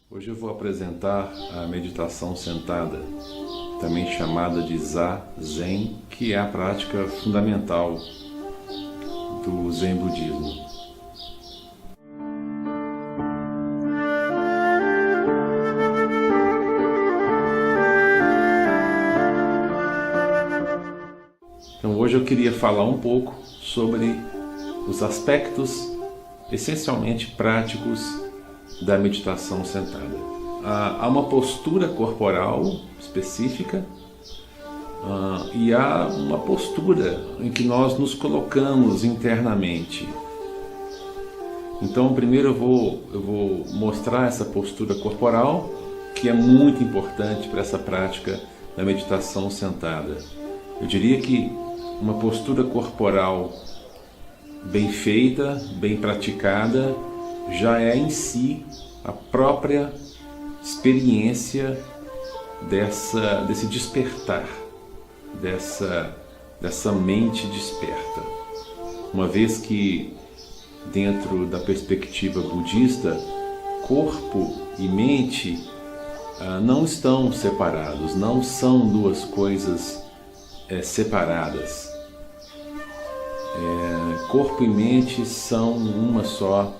Hoje eu vou apresentar a meditação sentada, também chamada de Zazen, que é a prática fundamental do Zen Budismo. Então hoje eu queria falar um pouco sobre os aspectos essencialmente práticos da meditação sentada. Há uma postura corporal específica e há uma postura em que nós nos colocamos internamente. Então primeiro eu vou mostrar essa postura corporal, que é muito importante para essa prática da meditação sentada. Eu diria que uma postura corporal bem feita, bem praticada, já é em si a própria experiência desse despertar, dessa mente desperta. Uma vez que, dentro da perspectiva budista, corpo e mente não estão separados, não são duas coisas separadas. Corpo e mente são uma só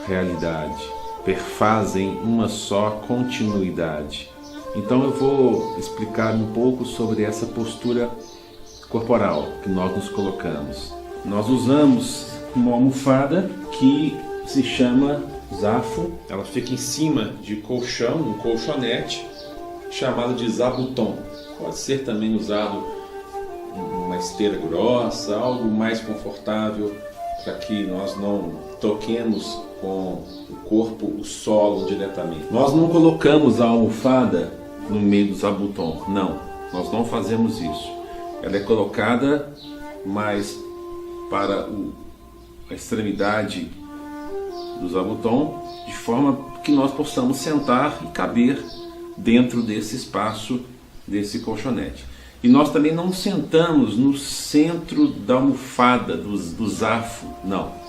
realidade, perfazem uma só continuidade. Então eu vou explicar um pouco sobre essa postura corporal que nós nos colocamos. Nós usamos uma almofada que se chama zafu. Ela fica em cima de colchão, um colchonete chamado de zabuton. Pode ser também usado uma esteira grossa, algo mais confortável, para que nós não toquemos com o corpo o solo diretamente. Nós não colocamos a almofada no meio do zabuton, não, nós não fazemos isso. Ela é colocada mais para a extremidade do zabuton, de forma que nós possamos sentar e caber dentro desse espaço, desse colchonete. E nós também não sentamos no centro da almofada, do zafu, não.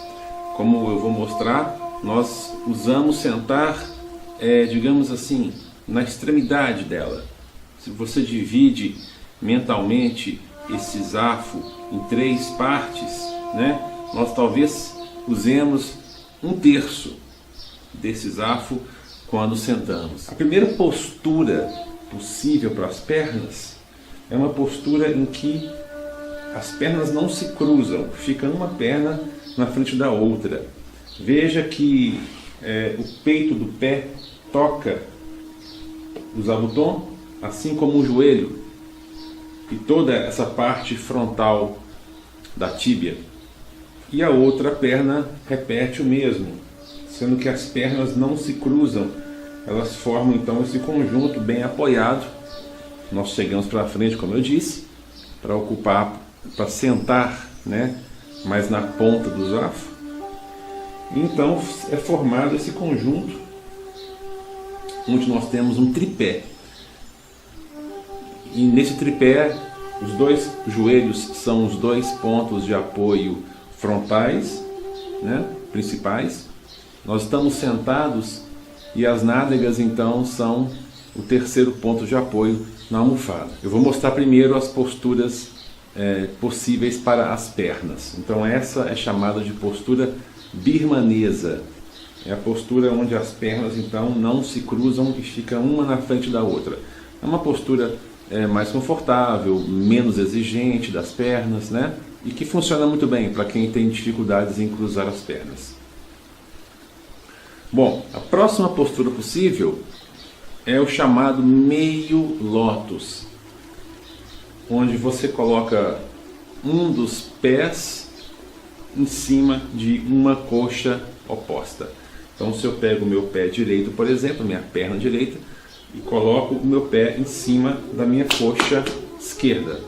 Como eu vou mostrar, nós usamos sentar, digamos assim, na extremidade dela. Se você divide mentalmente esse zafu em 3 partes, né, nós talvez usemos 1/3 desse zafu quando sentamos. A primeira postura possível para as pernas é uma postura em que as pernas não se cruzam, fica uma perna na frente da outra. Veja que o peito do pé toca o zabuton, assim como o joelho e toda essa parte frontal da tíbia. E a outra perna repete o mesmo, sendo que as pernas não se cruzam, elas formam então esse conjunto bem apoiado. Nós chegamos para frente, como eu disse, para sentar, né, mais na ponta do zafu. Então é formado esse conjunto, onde nós temos um tripé. E nesse tripé, os 2 joelhos são os 2 pontos de apoio frontais, né, principais. Nós estamos sentados e as nádegas então são o 3º ponto de apoio na almofada. Eu vou mostrar primeiro as posturas possíveis para as pernas. Então essa é chamada de postura birmanesa. É a postura onde as pernas então não se cruzam e ficam uma na frente da outra. É uma postura mais confortável, menos exigente das pernas, né? E que funciona muito bem para quem tem dificuldades em cruzar as pernas. Bom, a próxima postura possível é o chamado meio lótus, onde você coloca um dos pés em cima de uma coxa oposta. Então se eu pego o meu pé direito, por exemplo, minha perna direita, e coloco o meu pé em cima da minha coxa esquerda.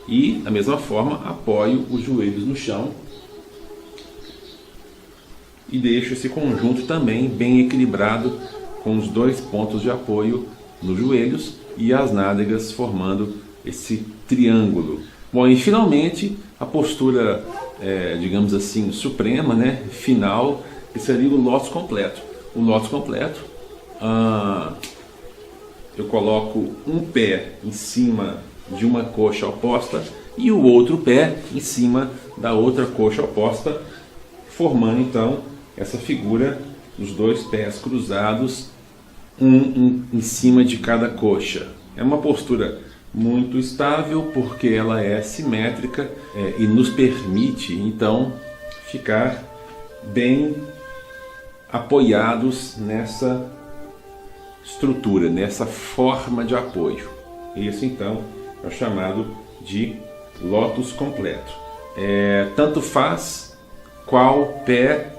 E, da mesma forma, apoio os joelhos no chão e deixo esse conjunto também bem equilibrado, com os 2 pontos de apoio nos joelhos e as nádegas formando esse triângulo. Bom, e finalmente a postura, digamos assim, suprema, né, final, que seria o lótus completo. O lótus completo eu coloco um pé em cima de uma coxa oposta e o outro pé em cima da outra coxa oposta, formando então essa figura dos dois pés cruzados, um em cima de cada coxa. É uma postura muito estável porque ela é simétrica e nos permite então ficar bem apoiados nessa estrutura, nessa forma de apoio. Isso então é o chamado de lótus completo. Tanto faz qual pé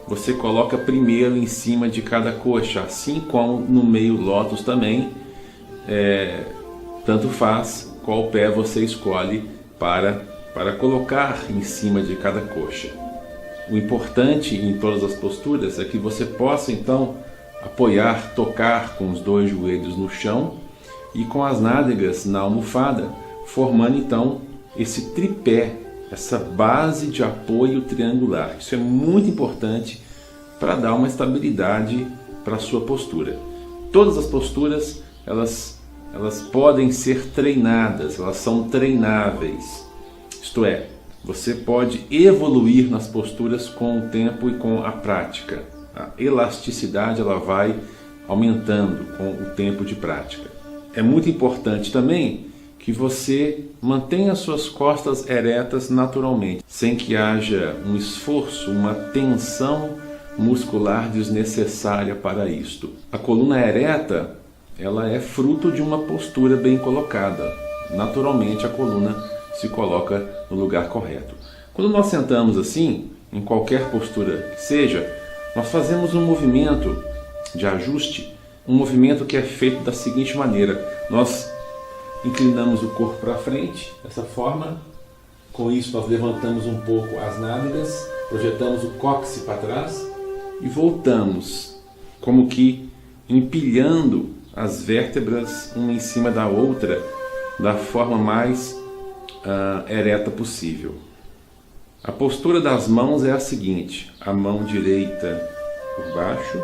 você coloca primeiro em cima de cada coxa, assim como no meio lótus também, tanto faz qual pé você escolhe para colocar em cima de cada coxa. O importante em todas as posturas é que você possa então apoiar, tocar com os dois joelhos no chão e com as nádegas na almofada, formando então esse tripé, essa base de apoio triangular. Isso é muito importante para dar uma estabilidade para a sua postura. Todas as posturas, elas podem ser treinadas, elas são treináveis. Isto é, você pode evoluir nas posturas com o tempo e com a prática. A elasticidade ela vai aumentando com o tempo de prática. É muito importante também que você mantenha suas costas eretas naturalmente, sem que haja um esforço, uma tensão muscular desnecessária para isto. A coluna ereta, ela é fruto de uma postura bem colocada. Naturalmente a coluna se coloca no lugar correto. Quando nós sentamos assim, em qualquer postura que seja, nós fazemos um movimento de ajuste, um movimento que é feito da seguinte maneira: nós inclinamos o corpo para frente, dessa forma. Com isso nós levantamos um pouco as nádegas, projetamos o cóccix para trás e voltamos, como que empilhando as vértebras uma em cima da outra, da forma mais ereta possível. A postura das mãos é a seguinte: a mão direita por baixo,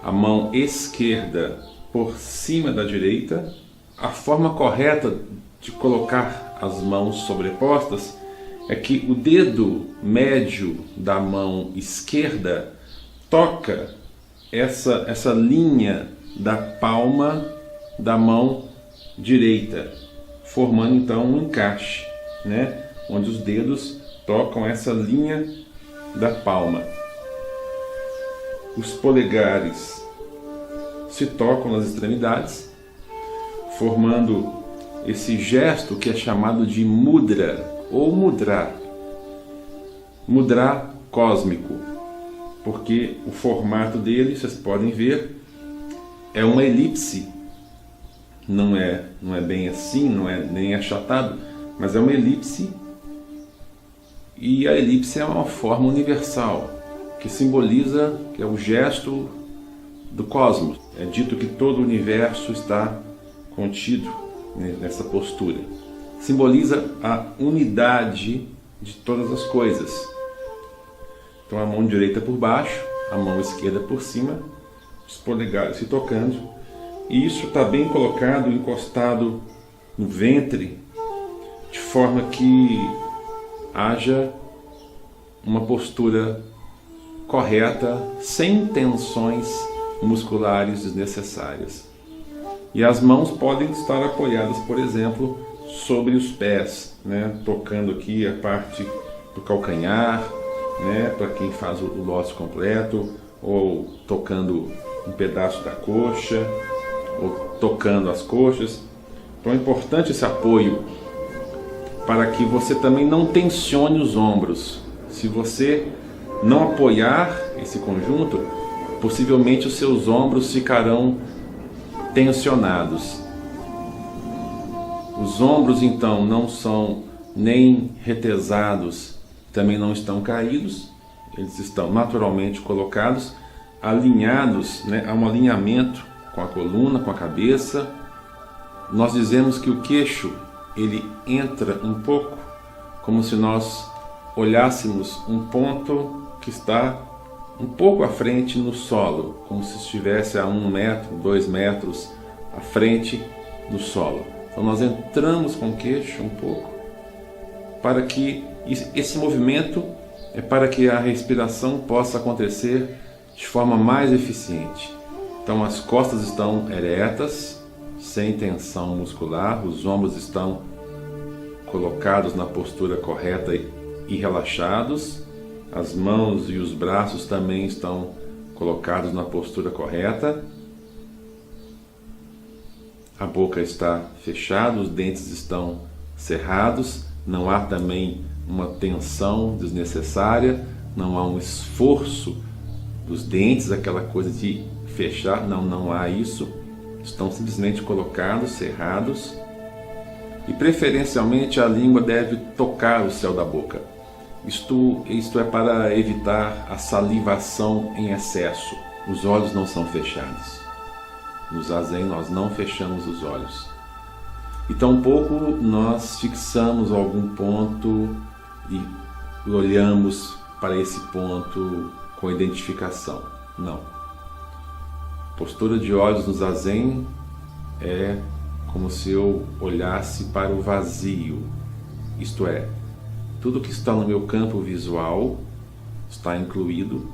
a mão esquerda por cima da direita. A forma correta de colocar as mãos sobrepostas é que o dedo médio da mão esquerda toca essa linha da palma da mão direita, formando então um encaixe, né? Onde os dedos tocam essa linha da palma. Os polegares se tocam nas extremidades, formando esse gesto que é chamado de mudra ou mudra. Mudra cósmico, porque o formato dele, vocês podem ver, é uma elipse. Não é bem assim, não é nem achatado, mas é uma elipse. E a elipse é uma forma universal, que simboliza, que é o gesto do cosmos. É dito que todo o universo está contido nessa postura. Simboliza a unidade de todas as coisas. Então a mão direita por baixo, a mão esquerda por cima, os polegares se tocando. E isso está bem colocado, encostado no ventre, de forma que haja uma postura correta, sem tensões musculares desnecessárias. E as mãos podem estar apoiadas, por exemplo, sobre os pés, né? Tocando aqui a parte do calcanhar, né? Para quem faz o lótus completo, ou tocando um pedaço da coxa, ou tocando as coxas. Então é importante esse apoio para que você também não tensione os ombros. Se você não apoiar esse conjunto, possivelmente os seus ombros ficarão tensionados. Os ombros então não são nem retesados, também não estão caídos, eles estão naturalmente colocados, alinhados, né? Há um alinhamento com a coluna, com a cabeça. Nós dizemos que o queixo ele entra um pouco como se nós olhássemos um ponto que está um pouco à frente no solo, como se estivesse a 1 metro, 2 metros à frente do solo. Então nós entramos com o queixo um pouco, para que esse movimento é para que a respiração possa acontecer de forma mais eficiente. Então as costas estão eretas, sem tensão muscular, os ombros estão colocados na postura correta e relaxados, as mãos e os braços também estão colocados na postura correta, a boca está fechada, os dentes estão cerrados, não há também uma tensão desnecessária, não há um esforço dos dentes, aquela coisa de fechar, não há isso, estão simplesmente colocados, cerrados, e preferencialmente a língua deve tocar o céu da boca. Isto é para evitar a salivação em excesso. Os olhos não são fechados. No Zazen nós não fechamos os olhos. E tampouco nós fixamos algum ponto e olhamos para esse ponto com identificação. Não. Postura de olhos no Zazen é como se eu olhasse para o vazio. Isto é, tudo que está no meu campo visual está incluído,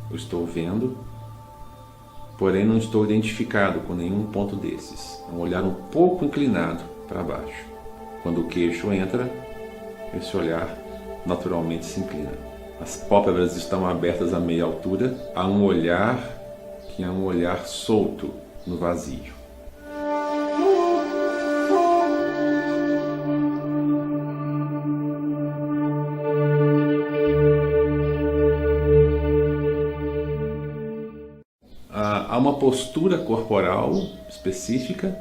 eu estou vendo, porém não estou identificado com nenhum ponto desses. É um olhar um pouco inclinado para baixo. Quando o queixo entra, esse olhar naturalmente se inclina. As pálpebras estão abertas a meia altura. Há um olhar que é um olhar solto no vazio. Há uma postura corporal específica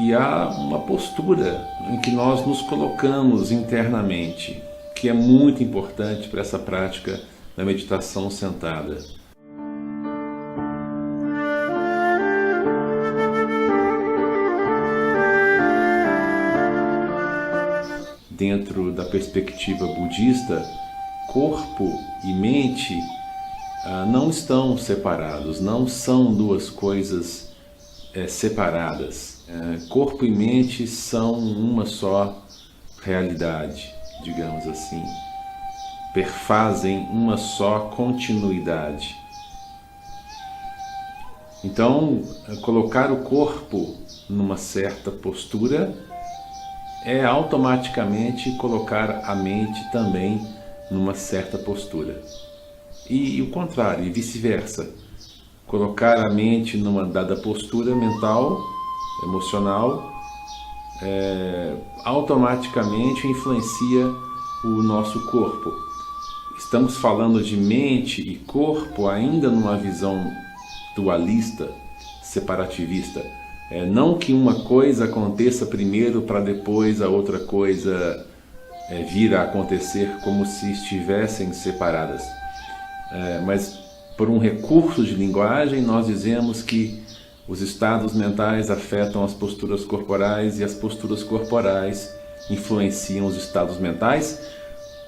e há uma postura em que nós nos colocamos internamente, que é muito importante para essa prática da meditação sentada. Dentro da perspectiva budista, corpo e mente não estão separados, não são duas coisas separadas. Corpo e mente são uma só realidade, digamos assim. Perfazem uma só continuidade. Então, colocar o corpo numa certa postura é automaticamente colocar a mente também numa certa postura. E o contrário, e vice-versa. Colocar a mente numa dada postura mental, emocional, automaticamente influencia o nosso corpo. Estamos falando de mente e corpo ainda numa visão dualista, separativista. Não que uma coisa aconteça primeiro para depois a outra coisa vir a acontecer como se estivessem separadas. Mas por um recurso de linguagem nós dizemos que os estados mentais afetam as posturas corporais e as posturas corporais influenciam os estados mentais,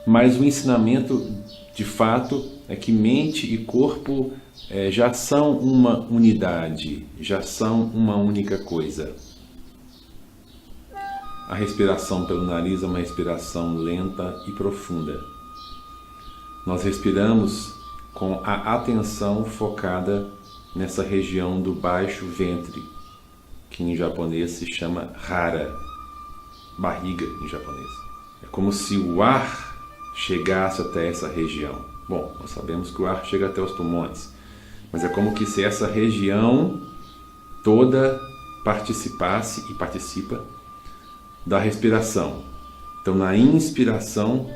mas o ensinamento de fato é que mente e corpo já são uma unidade, já são uma única coisa. A respiração pelo nariz é uma respiração lenta e profunda. Nós respiramos com a atenção focada nessa região do baixo ventre, que em japonês se chama hara, barriga em japonês. É como se o ar chegasse até essa região. Bom, nós sabemos que o ar chega até os pulmões, mas é como se essa região toda participasse e participa da respiração. Então, na inspiração,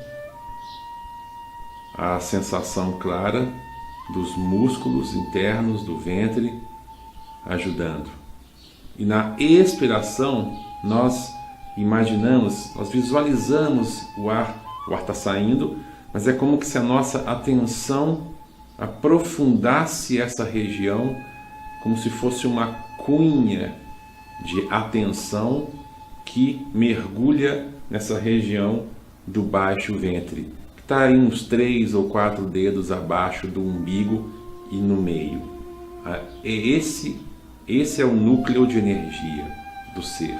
a sensação clara dos músculos internos do ventre ajudando. E na expiração, nós imaginamos, nós visualizamos o ar está saindo, mas é como se a nossa atenção aprofundasse essa região, como se fosse uma cunha de atenção que mergulha nessa região do baixo ventre, que está aí uns 3 ou 4 dedos abaixo do umbigo e no meio. Esse é o núcleo de energia do ser.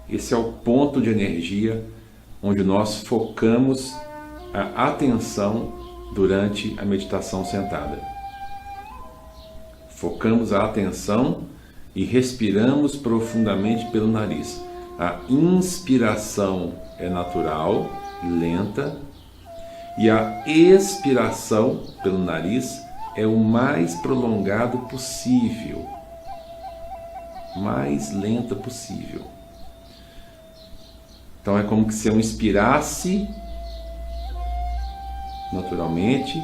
Esse é o ponto de energia onde nós focamos a atenção durante a meditação sentada. Focamos a atenção e respiramos profundamente pelo nariz. A inspiração é natural, lenta, e a expiração pelo nariz é o mais prolongado possível, mais lenta possível. Então é como se eu inspirasse naturalmente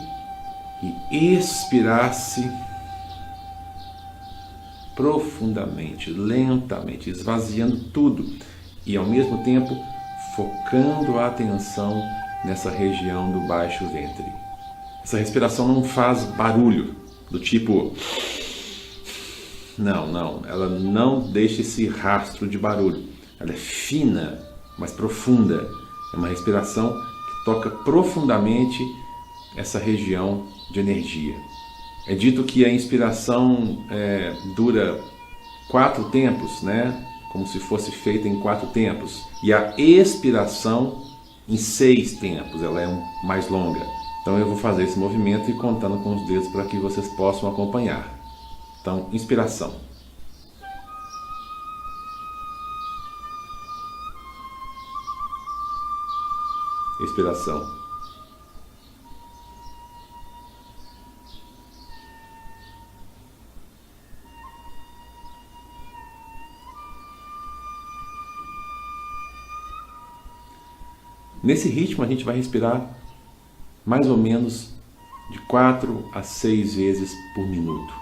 e expirasse profundamente, lentamente, esvaziando tudo e ao mesmo tempo focando a atenção nessa região do baixo ventre. Essa respiração não faz barulho, do tipo... Não, ela não deixa esse rastro de barulho. Ela é fina, mas profunda. É uma respiração que toca profundamente essa região de energia. É dito que a inspiração dura 4 tempos, né? Como se fosse feita em 4 tempos. E a expiração em 6 tempos, ela é mais longa. Então eu vou fazer esse movimento e contando com os dedos para que vocês possam acompanhar. Então, inspiração. Expiração. Nesse ritmo a gente vai respirar mais ou menos de 4 a 6 vezes por minuto,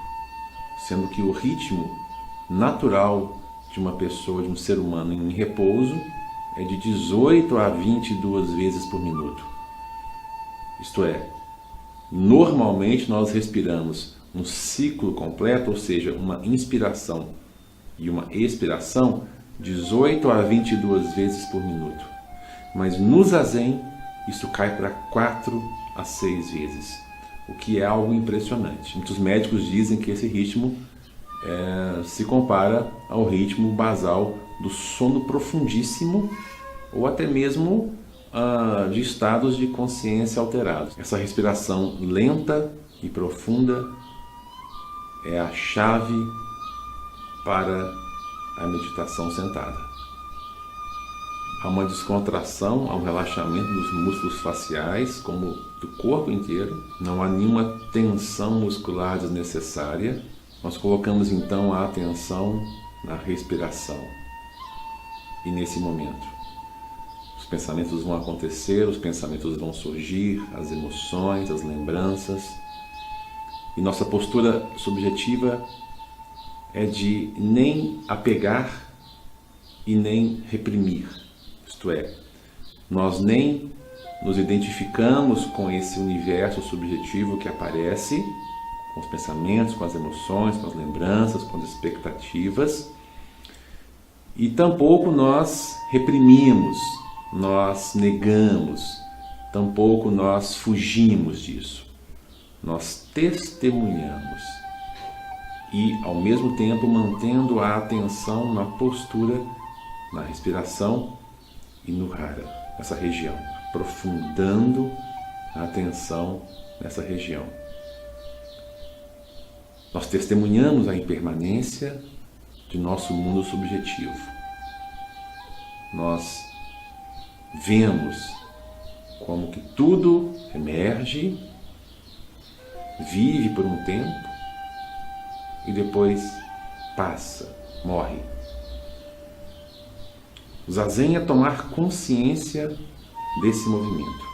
sendo que o ritmo natural de uma pessoa, de um ser humano em repouso, é de 18 a 22 vezes por minuto. Isto é, normalmente nós respiramos um ciclo completo, ou seja, uma inspiração e uma expiração, 18 a 22 vezes por minuto. Mas no Zazen, isso cai para 4 a 6 vezes, o que é algo impressionante. Muitos médicos dizem que esse ritmo se compara ao ritmo basal do sono profundíssimo ou até mesmo de estados de consciência alterados. Essa respiração lenta e profunda é a chave para a meditação sentada. Há uma descontração, há um relaxamento dos músculos faciais, como do corpo inteiro. Não há nenhuma tensão muscular desnecessária. Nós colocamos então a atenção na respiração. E nesse momento, os pensamentos vão acontecer, os pensamentos vão surgir, as emoções, as lembranças. E nossa postura subjetiva é de nem apegar e nem reprimir. Isto é, nós nem nos identificamos com esse universo subjetivo que aparece, com os pensamentos, com as emoções, com as lembranças, com as expectativas, e tampouco nós reprimimos, nós negamos, tampouco nós fugimos disso. Nós testemunhamos e, ao mesmo tempo, mantendo a atenção na postura, na respiração e no hara, nessa região, aprofundando a atenção nessa região. Nós testemunhamos a impermanência de nosso mundo subjetivo. Nós vemos como que tudo emerge, vive por um tempo e depois passa, morre. O Zazen é tomar consciência desse movimento,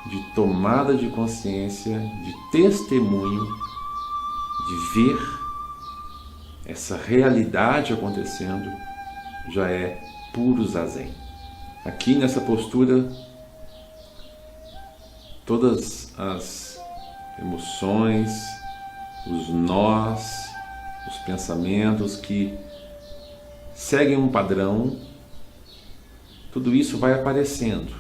de tomada de consciência, de testemunho, de ver essa realidade acontecendo, já é puro Zazen. Aqui nessa postura, todas as emoções, os nós, os pensamentos que seguem um padrão, tudo isso vai aparecendo.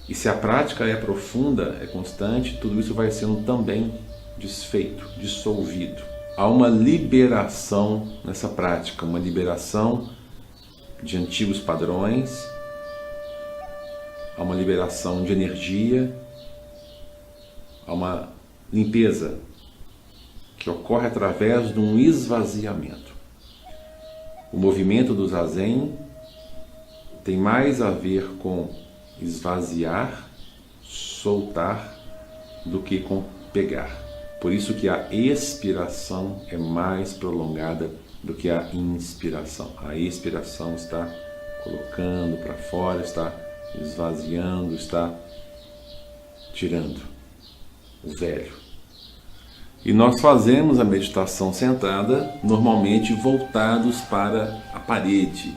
E se a prática é profunda, é constante, tudo isso vai sendo também desfeito, dissolvido. Há uma liberação nessa prática, uma liberação de antigos padrões, há uma liberação de energia, há uma limpeza que ocorre através de um esvaziamento. O movimento do Zazen tem mais a ver com esvaziar, soltar, do que com pegar. Por isso que a expiração é mais prolongada do que a inspiração. A expiração está colocando para fora, está esvaziando, está tirando o velho. E nós fazemos a meditação sentada, normalmente voltados para a parede,